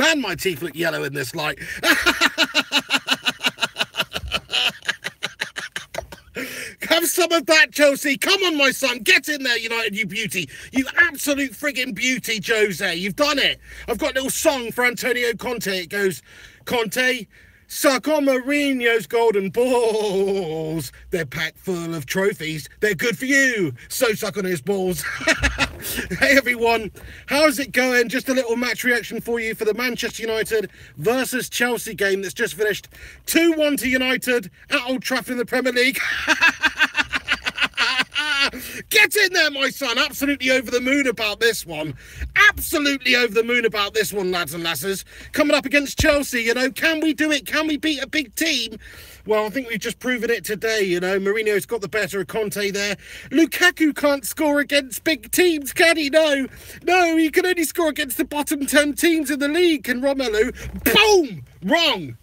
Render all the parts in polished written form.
Man, my teeth look yellow in this light. Have some of that, Chelsea. Come on, my son. Get in there, United, you beauty. You absolute friggin' beauty, Jose. You've done it. I've got a little song for Antonio Conte. It goes, Conte, suck on Mourinho's golden balls. They're packed full of trophies. They're good for you. So suck on his balls. Hey, everyone. How's it going? Just a little match reaction for you for the Manchester United versus Chelsea game that's just finished 2-1 to United at Old Trafford in the Premier League. Get in there, my son. Absolutely over the moon about this one. Absolutely over the moon about this one, lads and lasses. Coming up against Chelsea, can we do it? Can we beat a big team? Well, I think we've just proven it today, Mourinho's got the better of Conte there. Lukaku can't score against big teams, can he? No, he can only score against the bottom 10 teams in the league. Can Romelu? Boom! Wrong!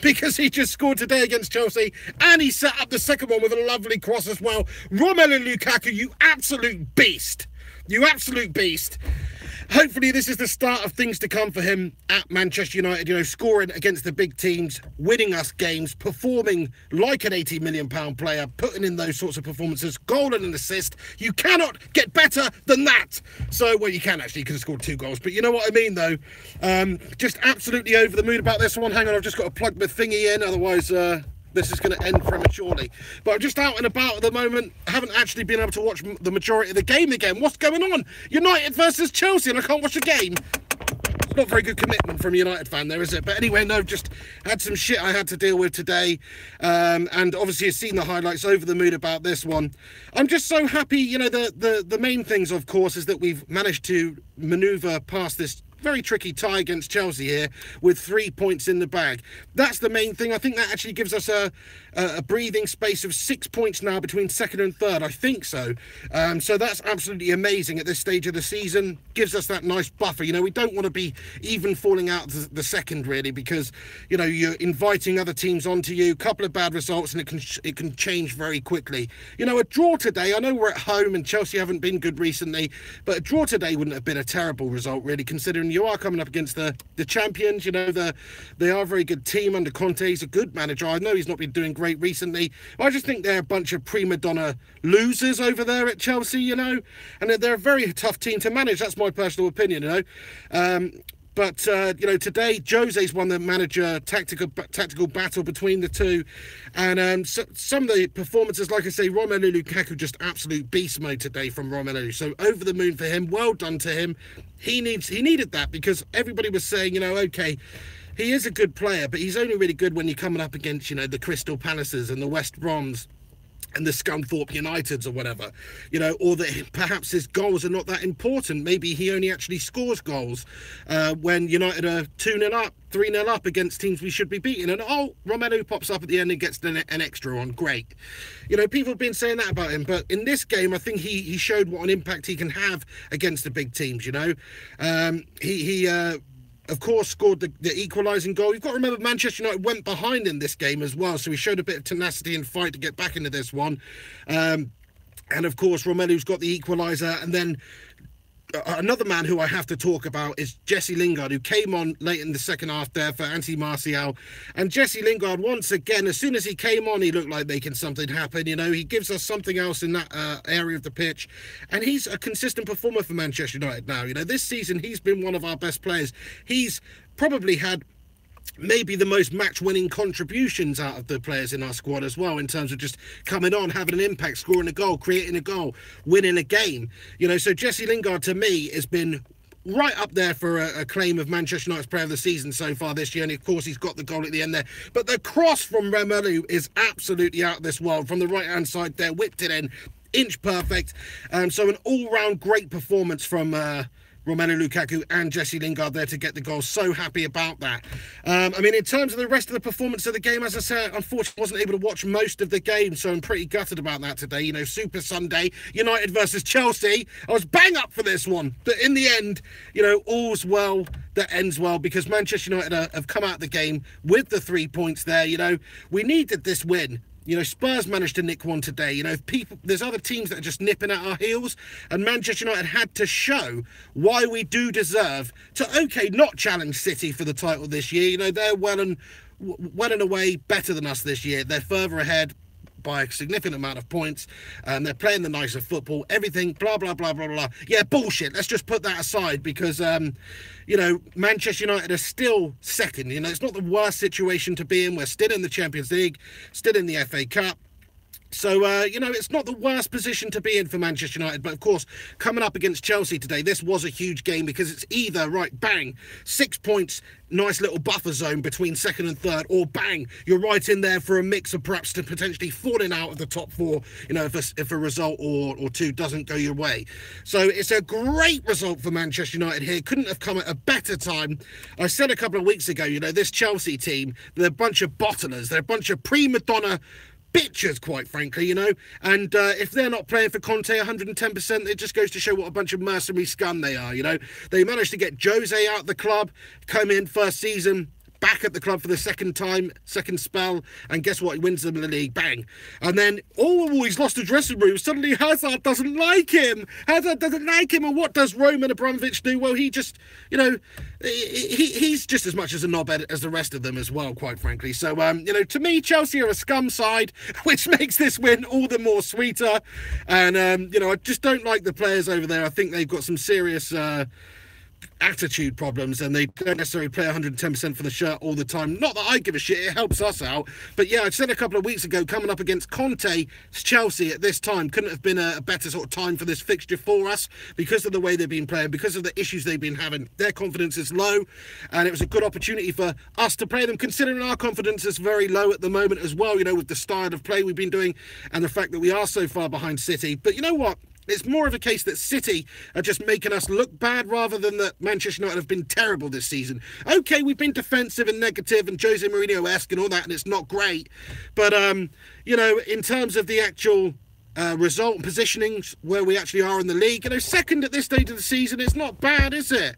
Because he just scored today against Chelsea, and he set up the second one with a lovely cross as well. Romelu Lukaku, you absolute beast. You absolute beast. Hopefully this is the start of things to come for him at Manchester United, scoring against the big teams, winning us games, performing like an £80 million player, putting in those sorts of performances, goal and an assist. You cannot get better than that. So, well, you can actually, because he scored 2 goals, but you know what I mean, though. Just absolutely over the moon about this one. Hang on, I've just got to plug my thingy in, otherwise this is going to end prematurely. But I'm just out and about at the moment. I haven't actually been able to watch the majority of the game again. What's going on? United versus Chelsea, and I can't watch the game. It's not very good commitment from a United fan there, is it? But anyway, no, just had some shit I had to deal with today. And obviously you've seen the highlights, over the moon about this one. I'm just so happy, the main things, of course, is that we've managed to manoeuvre past this very tricky tie against Chelsea here with 3 points in the bag. That's the main thing. I think that actually gives us a breathing space of 6 points now between second and third. I think so. So that's absolutely amazing at this stage of the season. Gives us that nice buffer. We don't want to be even falling out of the second, really, because, you're inviting other teams onto you. Couple of bad results and it can change very quickly. A draw today, I know we're at home and Chelsea haven't been good recently, but a draw today wouldn't have been a terrible result, really, considering you are coming up against the champions. They are a very good team under Conte. He's a good manager. I know he's not been doing great recently. I just think they're a bunch of prima donna losers over there at Chelsea, and they're a very tough team to manage. That's my personal opinion, But, today, Jose's won the manager tactical battle between the two. And some of the performances, like I say, Romelu Lukaku, just absolute beast mode today from Romelu. So over the moon for him. Well done to him. He needed that, because everybody was saying, okay, he is a good player, but he's only really good when you're coming up against, the Crystal Palaces and the West Broms and the Scunthorpe Uniteds or whatever, or that perhaps his goals are not that important. Maybe he only actually scores goals when United are 2-0 up, 3-0 up against teams we should be beating. And, Romelu pops up at the end and gets an extra on. Great. People have been saying that about him. But in this game, I think he showed what an impact he can have against the big teams, He of course, scored the equalising goal. You've got to remember, Manchester United went behind in this game as well, so he showed a bit of tenacity and fight to get back into this one. And, of course, Romelu's got the equaliser. And then another man who I have to talk about is Jesse Lingard, who came on late in the second half there for Martial. And Jesse Lingard, once again, as soon as he came on, he looked like making something happen. He gives us something else in that area of the pitch. And he's a consistent performer for Manchester United now. This season, he's been one of our best players. He's probably had maybe the most match-winning contributions out of the players in our squad as well, in terms of just coming on, having an impact, scoring a goal, creating a goal, winning a game. So Jesse Lingard, to me, has been right up there for a claim of Manchester United's player of the season so far this year. And of course, he's got the goal at the end there. But the cross from Romelu is absolutely out of this world. From the right-hand side there, whipped it in, inch perfect. So an all-round great performance from Romelu Lukaku and Jesse Lingard there to get the goal. So happy about that. In terms of the rest of the performance of the game, as I said, unfortunately wasn't able to watch most of the game, so I'm pretty gutted about that today. Super Sunday, United versus Chelsea. I was bang up for this one, but in the end, all's well that ends well, because Manchester United have come out the game with the 3 points there. We needed this win You know, Spurs managed to nick one today. You know, there's other teams that are just nipping at our heels, and Manchester United had to show why we do deserve to, okay, not challenge City for the title this year. You know, they're well and away better than us this year. They're further ahead by a significant amount of points, and they're playing the nicer football, everything, blah, blah, blah, blah, blah. Yeah, bullshit. Let's just put that aside because, you know, Manchester United are still second. You know, it's not the worst situation to be in. We're still in the Champions League, still in the FA Cup. So, you know, it's not the worst position to be in for Manchester United. But, of course, coming up against Chelsea today, this was a huge game because it's either, right, bang, 6 points, nice little buffer zone between second and third, or bang, you're right in there for a mix of perhaps to potentially falling out of the top four, you know, if a result or two doesn't go your way. So it's a great result for Manchester United here. Couldn't have come at a better time. I said a couple of weeks ago, you know, this Chelsea team, they're a bunch of bottlers. They're a bunch of prima donna bitches, quite frankly, you know, and if they're not playing for Conte 110%, it just goes to show what a bunch of mercenary scum they are. You know, they managed to get Jose out of the club, come in first season, back at the club for the second spell, and guess what? He wins them in the league, bang. And then, he's lost the dressing room. Suddenly Hazard doesn't like him. And what does Roman Abramovich do? Well, he just, you know, he's just as much as a knobhead as the rest of them as well, quite frankly. So, you know, to me, Chelsea are a scum side, which makes this win all the more sweeter. And, you know, I just don't like the players over there. I think they've got some serious attitude problems, and they don't necessarily play 110% for the shirt all the time. Not that I give a shit, it helps us out. But yeah, I said a couple of weeks ago, coming up against Conte, Chelsea at this time couldn't have been a better sort of time for this fixture for us, because of the way they've been playing, because of the issues they've been having. Their confidence is low, and it was a good opportunity for us to play them, considering our confidence is very low at the moment as well, you know, with the style of play we've been doing and the fact that we are so far behind City. But you know what? It's more of a case that City are just making us look bad rather than that Manchester United have been terrible this season. Okay, we've been defensive and negative and Jose Mourinho-esque and all that, and it's not great. But, you know, in terms of the actual result and positionings where we actually are in the league, you know, second at this stage of the season, it's not bad, is it?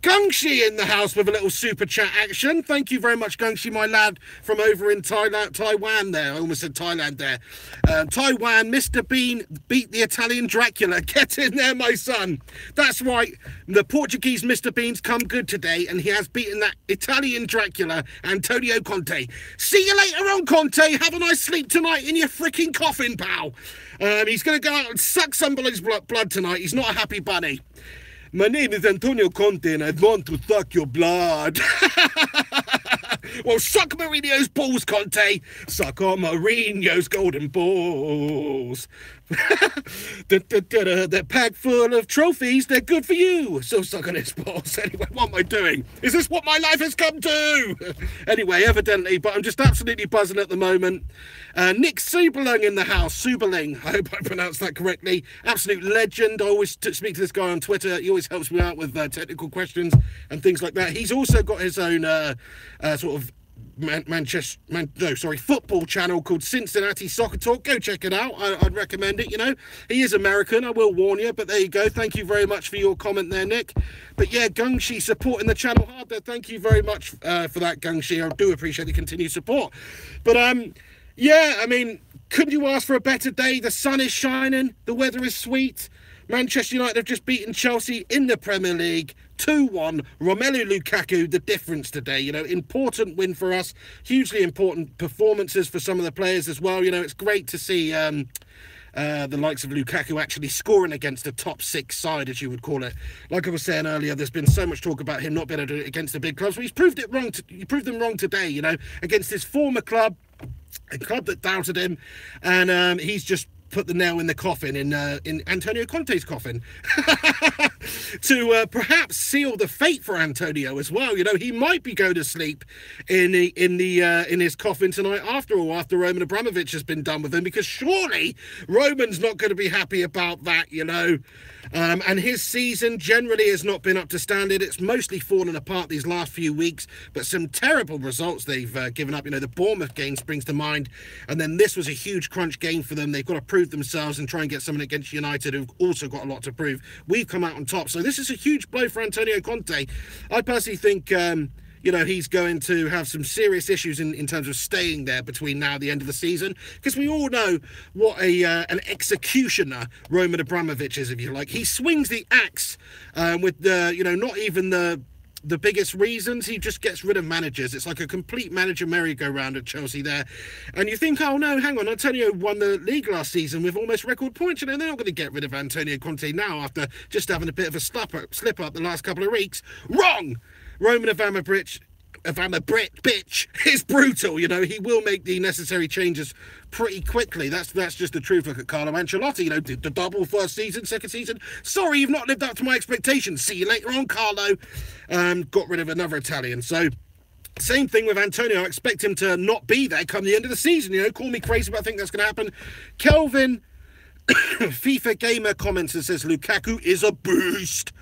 Gungshi in the house with a little super chat action. Thank you very much, Gungshi, my lad from over in Taiwan there. I almost said Thailand there. Taiwan, Mr. Bean beat the Italian Dracula. Get in there, my son. That's right. The Portuguese Mr. Bean's come good today, and he has beaten that Italian Dracula, Antonio Conte. See you later on, Conte. Have a nice sleep tonight in your freaking coffin, pal. He's going to go out and suck somebody's blood tonight. He's not a happy bunny. My name is Antonio Conte, and I want to suck your blood. Well, suck Mourinho's balls, Conte. Suck on Mourinho's golden balls. They're packed full of trophies. They're good for you. So suck on his balls. Anyway, what am I doing? Is this what my life has come to? Anyway, evidently, but I'm just absolutely buzzing at the moment. Nick Suberling in the house. Suberling. I hope I pronounced that correctly. Absolute legend. I always speak to this guy on Twitter. He always helps me out with technical questions and things like that. He's also got his own sort of football channel called Cincinnati Soccer Talk. Go check it out. I'd recommend it. You know, he is American, I will warn you, but there you go. Thank you very much for your comment there, Nick. But yeah, Gungshi supporting the channel hard there. Thank you very much for that, Gungshi. I do appreciate the continued support. But yeah, I mean, couldn't you ask for a better day? The sun is shining, the weather is sweet. Manchester United have just beaten Chelsea in the Premier League 2-1. Romelu Lukaku, the difference today. You know, important win for us. Hugely important performances for some of the players as well. You know, it's great to see the likes of Lukaku actually scoring against a top six side, as you would call it. Like I was saying earlier, there's been so much talk about him not being able to do it against the big clubs. Well, he's proved it wrong. He proved them wrong today, you know, against his former club, a club that doubted him, and he's just put the nail in the coffin, in Antonio Conte's coffin, to perhaps seal the fate for Antonio as well. You know, he might be going to sleep in his coffin tonight after Roman Abramovich has been done with him, because surely Roman's not going to be happy about that, you know. And his season generally has not been up to standard. It's mostly fallen apart these last few weeks, but some terrible results they've given up. You know, the Bournemouth game springs to mind, and then this was a huge crunch game for them. They've got to prove themselves and try and get something against United, who've also got a lot to prove. We've come out on top, so this is a huge blow for Antonio Conte. I personally think you know, he's going to have some serious issues in terms of staying there between now and the end of the season, because we all know what an executioner Roman Abramovich is, if you like. He swings the axe with the, you know, not even the biggest reasons. He just gets rid of managers. It's like a complete manager merry-go-round at Chelsea there. And you think, oh no, hang on, Antonio won the league last season with almost record points. You know, they're not going to get rid of Antonio Conte now after just having a bit of a slip up the last couple of weeks. Wrong! Roman Abramovich is brutal. You know, he will make the necessary changes pretty quickly. That's just the truth. Look at Carlo Ancelotti, you know, did the double first season, second season. Sorry, you've not lived up to my expectations. See you later on, Carlo. Got rid of another Italian. So same thing with Antonio. I expect him to not be there come the end of the season. You know, call me crazy, but I think that's going to happen. Kelvin FIFA Gamer comments and says Lukaku is a beast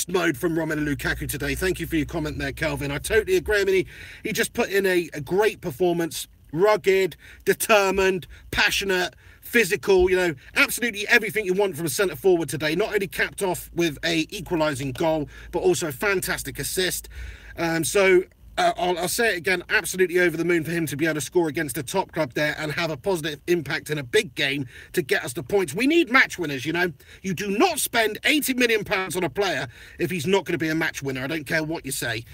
mode from Romelu Lukaku today. Thank you for your comment there, Kelvin. I totally agree. I mean, he just put in a great performance. Rugged, determined, passionate, physical, you know, absolutely everything you want from a centre forward today. Not only capped off with a equalising goal, but also a fantastic assist. I'll say it again, absolutely over the moon for him to be able to score against a top club there and have a positive impact in a big game to get us the points. We need match winners, you know. You do not spend £80 million on a player if he's not going to be a match winner. I don't care what you say.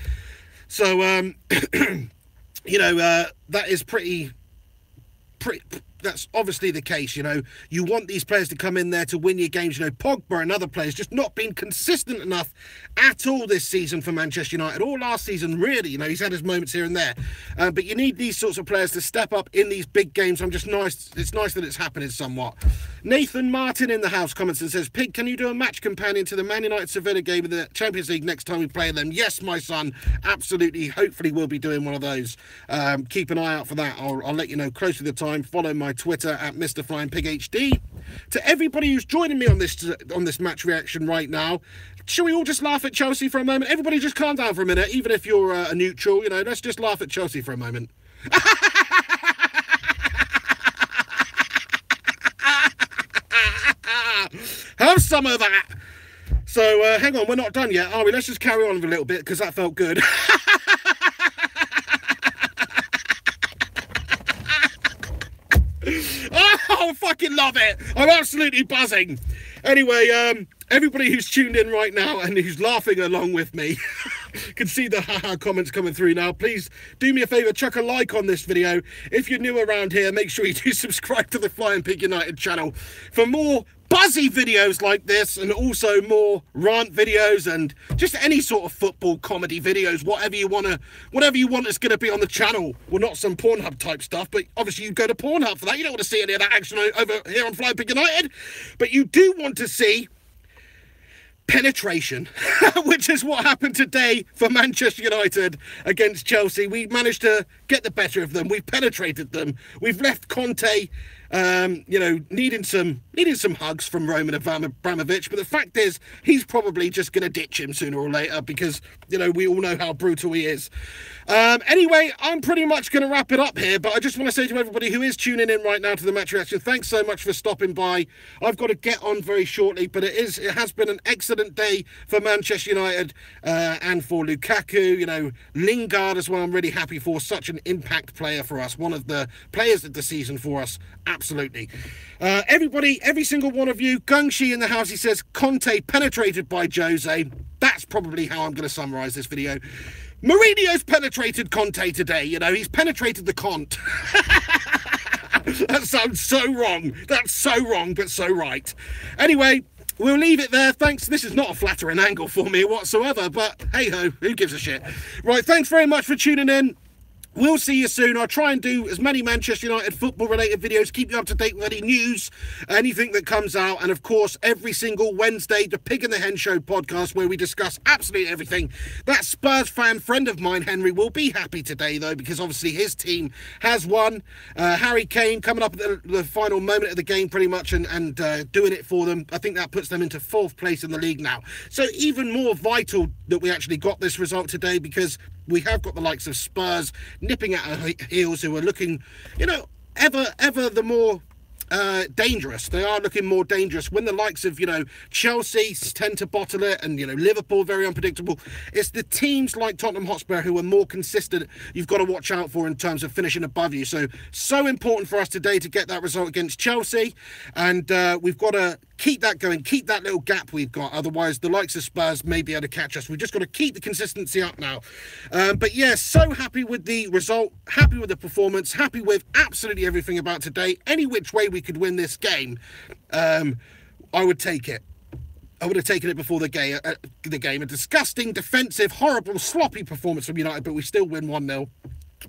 So, you know, that is that's obviously the case. You know, you want these players to come in there to win your games. You know, Pogba and other players just not been consistent enough at all this season for Manchester United, or last season really. You know, he's had his moments here and there, but you need these sorts of players to step up in these big games. It's nice that it's happening somewhat. Nathan Martin in the house comments and says, Pig, can you do a match companion to the Man United Sevilla game in the Champions League next time we play them? Yes, my son, absolutely. Hopefully we'll be doing one of those. Keep an eye out for that. I'll let you know close to the time. Follow my Twitter at Mr. Flying Pig HD. To everybody who's joining me on this match reaction right now, shall we all just laugh at Chelsea for a moment? Everybody just calm down for a minute, even if you're a neutral, you know, let's just laugh at Chelsea for a moment. Have some of that. So hang on, we're not done yet, are we? Let's just carry on a little bit because that felt good. Oh, I fucking love it. I'm absolutely buzzing. Anyway, everybody who's tuned in right now and who's laughing along with me can see the haha comments coming through now. Please do me a favour, chuck a like on this video. If you're new around here, make sure you do subscribe to the Flying Pig United channel for more buzzy videos like this, and also more rant videos and just any sort of football comedy videos, whatever you want is going to be on the channel. Well, not some Pornhub type stuff, but obviously you go to Pornhub for that. You don't want to see any of that action over here on Flying Pig United, but you do want to see penetration, which is what happened today for Manchester United against Chelsea. We managed to get the better of them. We've penetrated them. We've left Conte, you know, needing some hugs from Roman Abramovich. But the fact is, he's probably just going to ditch him sooner or later because, you know, we all know how brutal he is. Anyway, I'm pretty much going to wrap it up here, but I just want to say to everybody who is tuning in right now to the match reaction, thanks so much for stopping by. I've got to get on very shortly, but it has been an excellent day for Manchester United and for Lukaku. You know, Lingard as well, I'm really happy for. Such an impact player for us, one of the players of the season for us, absolutely. Everybody, every single one of you, Gungshi in the house, he says, Conte penetrated by Jose. That's probably how I'm going to summarise this video. Mourinho's penetrated Conte today, you know, he's penetrated the Conte. That sounds so wrong. That's so wrong, but so right. Anyway, we'll leave it there. Thanks. This is not a flattering angle for me whatsoever, but hey-ho, who gives a shit? Right, thanks very much for tuning in. We'll see you soon. I'll try and do as many Manchester United football-related videos, keep you up to date with any news, anything that comes out. And, of course, every single Wednesday, the Pig and the Hen Show podcast, where we discuss absolutely everything. That Spurs fan friend of mine, Henry, will be happy today, though, because obviously his team has won. Harry Kane coming up at the final moment of the game, pretty much, and doing it for them. I think that puts them into 4th place in the league now. So even more vital that we actually got this result today, because we have got the likes of Spurs nipping at our heels, who are looking, you know, ever the more dangerous. They are looking more dangerous when the likes of, Chelsea tend to bottle it, and, Liverpool very unpredictable. It's the teams like Tottenham Hotspur who are more consistent you've got to watch out for in terms of finishing above you. So important for us today to get that result against Chelsea, and we've got to keep that going, keep that little gap we've got. Otherwise, the likes of Spurs may be able to catch us. We've just got to keep the consistency up now. But yeah, so happy with the result, happy with the performance, happy with absolutely everything about today. Any which way we could win this game, I would take it. I would have taken it before the game. A disgusting, defensive, horrible, sloppy performance from United, but we still win 1-0.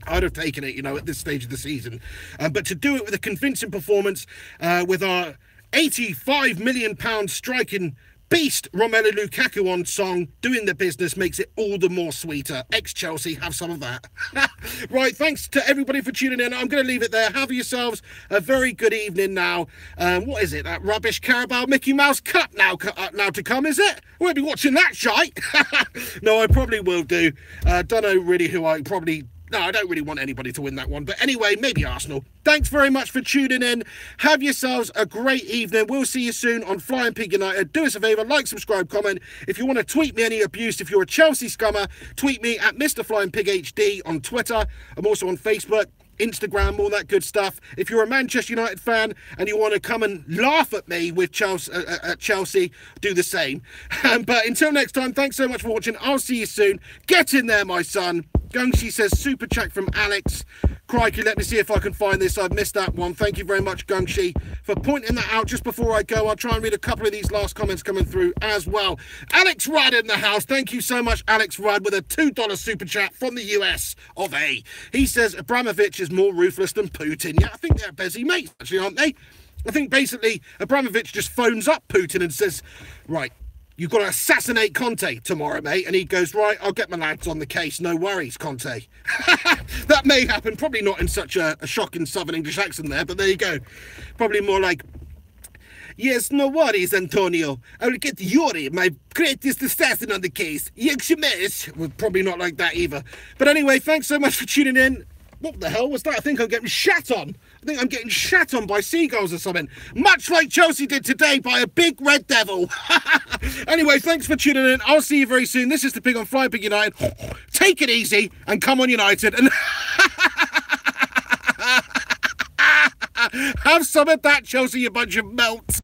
I'd have taken it, at this stage of the season. But to do it with a convincing performance, with our £85 million striking beast Romelu Lukaku on song, doing the business, makes it all the more sweeter. Ex-Chelsea, have some of that. Right, thanks to everybody for tuning in. I'm going to leave it there. Have yourselves a very good evening now. What is it, that rubbish Carabao Mickey Mouse Cup now to come, is it? We'll be watching that shite. No, I probably will do. Don't know really who I probably... No, I don't really want anybody to win that one. But anyway, maybe Arsenal. Thanks very much for tuning in. Have yourselves a great evening. We'll see you soon on Flying Pig United. Do us a favour, like, subscribe, comment. If you want to tweet me any abuse, if you're a Chelsea scummer, tweet me at Mr. Flying Pig HD on Twitter. I'm also on Facebook, Instagram, all that good stuff. If you're a Manchester United fan and you want to come and laugh at me with Chelsea, do the same. But until next time, thanks so much for watching. I'll see you soon. Get in there, my son. Gungshi says, super chat from Alex. Crikey, let me see if I can find this. I've missed that one. Thank you very much, Gungshi, for pointing that out just before I go. I'll try and read a couple of these last comments coming through as well. Alex Rudd in the house. Thank you so much, Alex Rudd, with a $2 super chat from the US of A. He says, Abramovich is more ruthless than Putin. Yeah, I think they're busy mates, actually, aren't they? I think basically Abramovich just phones up Putin and says, right, you've got to assassinate Conte tomorrow, mate. And he goes, right, I'll get my lads on the case. No worries, Conte. That may happen. Probably not in such a shocking Southern English accent there, but there you go. Probably more like, yes, no worries, Antonio. I will get Yuri, my greatest assassin, on the case. Well, probably not like that either. But anyway, thanks so much for tuning in. What the hell was that? I think I'm getting shat on. I think I'm getting shat on by seagulls or something. Much like Chelsea did today by a big red devil. Anyway, thanks for tuning in. I'll see you very soon. This is the Pig on Flying Pig United. Take it easy and come on United. And have some of that, Chelsea, you bunch of melts.